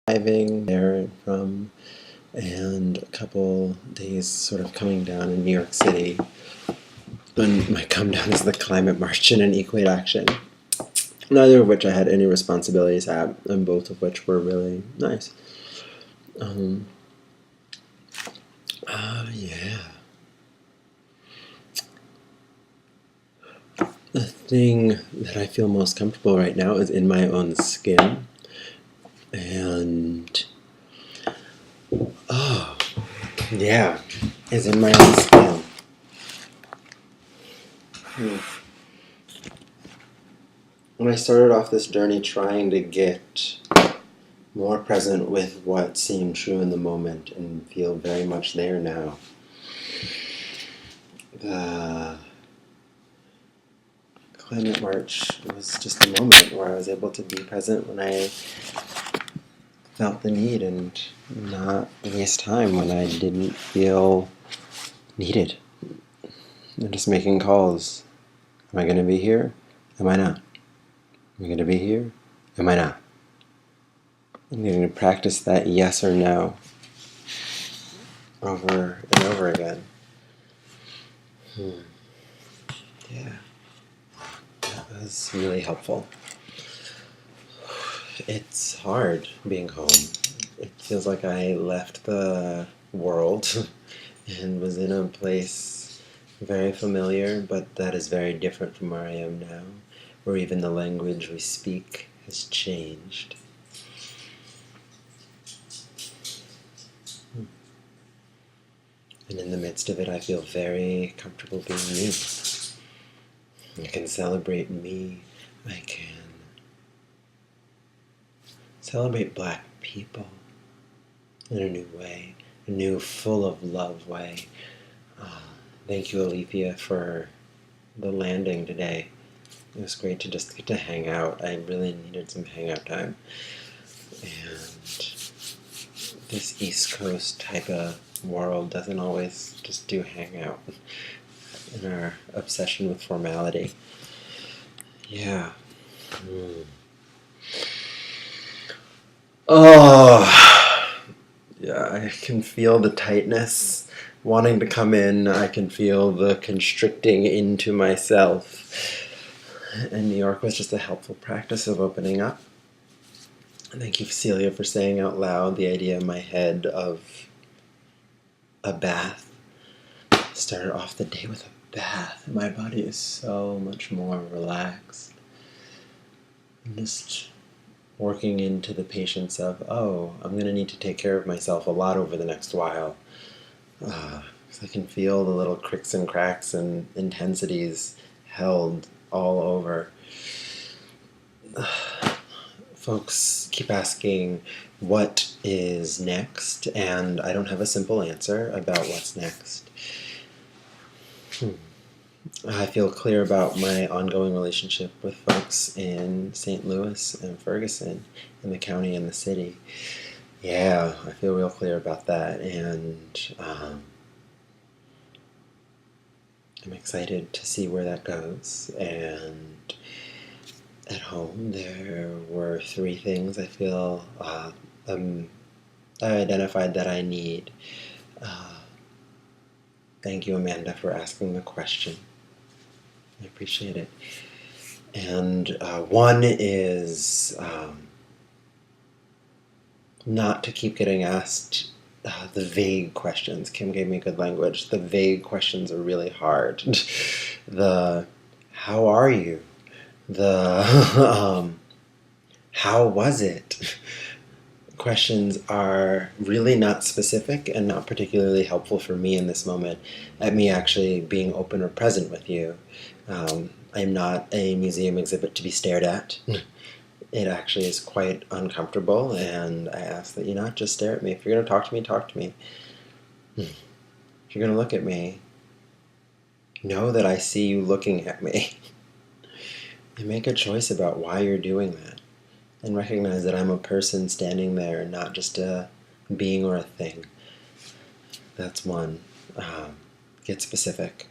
driving there from, and a couple days sort of coming down in New York City. And my come down is the climate march and an equate action. Neither of which I had any responsibilities at, and both of which were really nice. Um, yeah. The thing that I feel most comfortable right now is in my own skin. And, oh, yeah, is in my own skin. When I started off this journey trying to get more present with what seemed true in the moment and feel very much there now, the climate march was just a moment where I was able to be present when I felt the need and not waste time when I didn't feel needed. And just making calls. Am I going to be here? Am I not? Am I going to be here? Am I not? I'm going to practice that yes or no over and over again. Yeah, that was really helpful. It's hard being home. It feels like I left the world and was in a place very familiar, but that is very different from where I am now, where even the language we speak has changed. And in the midst of it, I feel very comfortable being me. I can celebrate me. I can celebrate Black people in a new way, a new, full of love way. Thank you, Alethea, for the landing today. It was great to just get to hang out. I really needed some hangout time. And this East Coast type of world doesn't always just do hangout in our obsession with formality. Yeah. Oh, yeah, I can feel the tightness wanting to come in. I can feel the constricting into myself. And New York was just a helpful practice of opening up. Thank you, Celia, for saying out loud the idea in my head of a bath. Started off the day with a bath. My body is so much more relaxed. I'm just working into the patience of, oh, I'm going to need to take care of myself a lot over the next while. I can feel the little cricks and cracks and intensities held all over. Folks keep asking what is next, and I don't have a simple answer about what's next. I feel clear about my ongoing relationship with folks in St. Louis and Ferguson, in the county and the city. Yeah, I feel real clear about that, and I'm excited to see where that goes. And at home, there were 3 things I feel I identified that I need. Thank you, Amanda, for asking the question. I appreciate it. And one is not to keep getting asked the vague questions. Kim gave me good language. The vague questions are really hard. The how are you? The how was it? Questions are really not specific and not particularly helpful for me in this moment at me actually being open or present with you. I'm not a museum exhibit to be stared at. It actually is quite uncomfortable, and I ask that you not just stare at me. If you're going to talk to me, talk to me. If you're going to look at me, know that I see you looking at me. And make a choice about why you're doing that. And recognize that I'm a person standing there, not just a being or a thing. That's one. Get specific.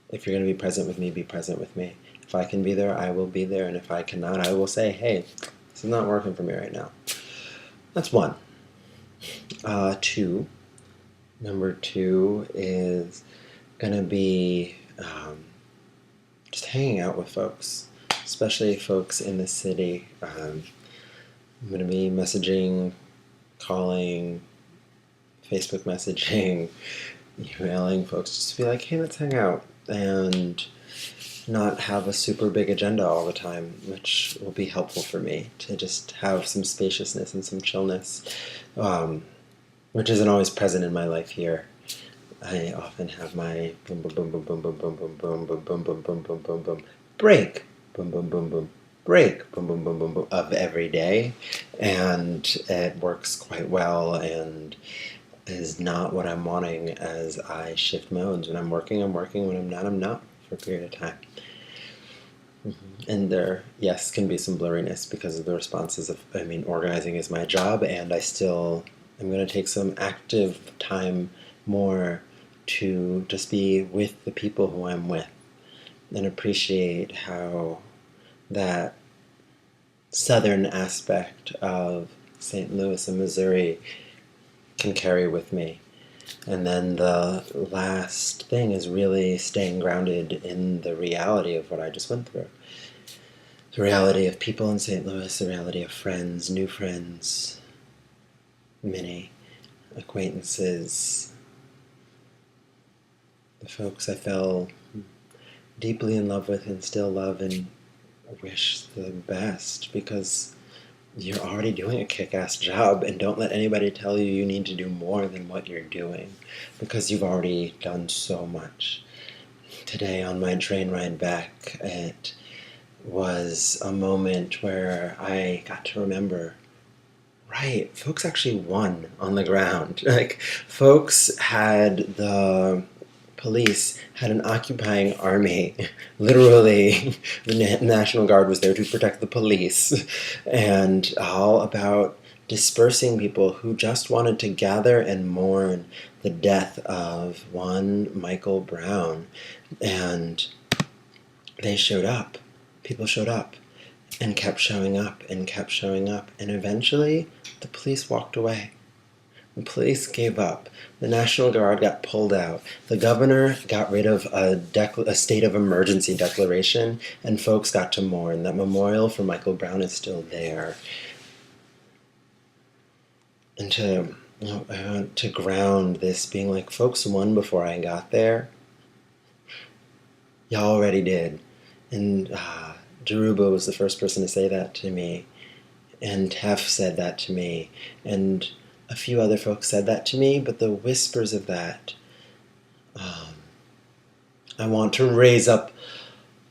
If you're going to be present with me, be present with me. If I can be there, I will be there. And if I cannot, I will say, hey, this is not working for me right now. That's one. Two. Number two is gonna be just hanging out with folks, especially folks in the city. I'm gonna be messaging, calling, Facebook messaging, emailing folks just to be like, hey, let's hang out, and not have a super big agenda all the time, which will be helpful for me to just have some spaciousness and some chillness, which isn't always present in my life here. I often have my boom boom boom boom boom boom boom boom boom boom boom boom boom boom boom boom break boom boom boom boom break boom boom boom boom boom of every day, and it works quite well and is not what I'm wanting as I shift modes. When I'm working, I'm working. When I'm not for a period of time. And there, yes, can be some blurriness because of the responses of, organizing is my job, and I'm going to take some active time more to just be with the people who I'm with and appreciate how that southern aspect of St. Louis and Missouri can carry with me. And then the last thing is really staying grounded in the reality of what I just went through. The reality of people in St. Louis, the reality of friends, new friends, many acquaintances, the folks I fell deeply in love with and still love and wish the best, because you're already doing a kick-ass job, and don't let anybody tell you you need to do more than what you're doing, because you've already done so much. Today on my train ride back, it was a moment where I got to remember, right, folks actually won on the ground. Like, the police had an occupying army. Literally, the National Guard was there to protect the police, and all about dispersing people who just wanted to gather and mourn the death of one Michael Brown. And they showed up. People showed up and kept showing up and kept showing up. And eventually, the police walked away. The police gave up. The National Guard got pulled out. The governor got rid of a state of emergency declaration, and folks got to mourn. That memorial for Michael Brown is still there. And I want to ground this being like, folks won before I got there. Y'all already did. And Jaruba was the first person to say that to me. And Tef said that to me. And a few other folks said that to me, but the whispers of that, I want to raise up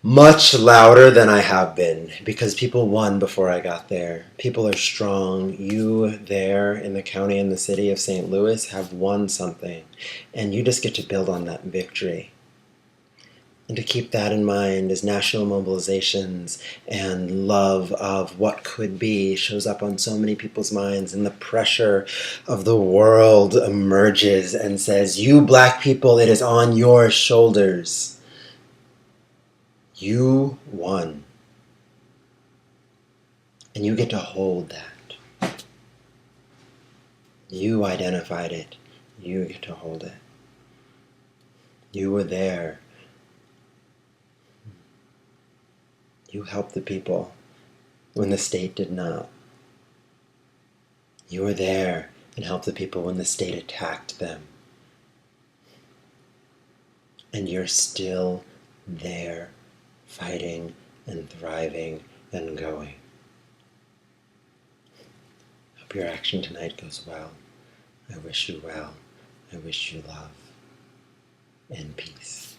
much louder than I have been, because people won before I got there. People are strong. You there in the county and the city of St. Louis have won something, and you just get to build on that victory. And to keep that in mind as national mobilizations and love of what could be shows up on so many people's minds, and the pressure of the world emerges and says, you black people, it is on your shoulders. You won. And you get to hold that. You identified it. You get to hold it. You were there. You helped the people when the state did not. You were there and helped the people when the state attacked them. And you're still there, fighting and thriving and going. Hope your action tonight goes well. I wish you well. I wish you love and peace.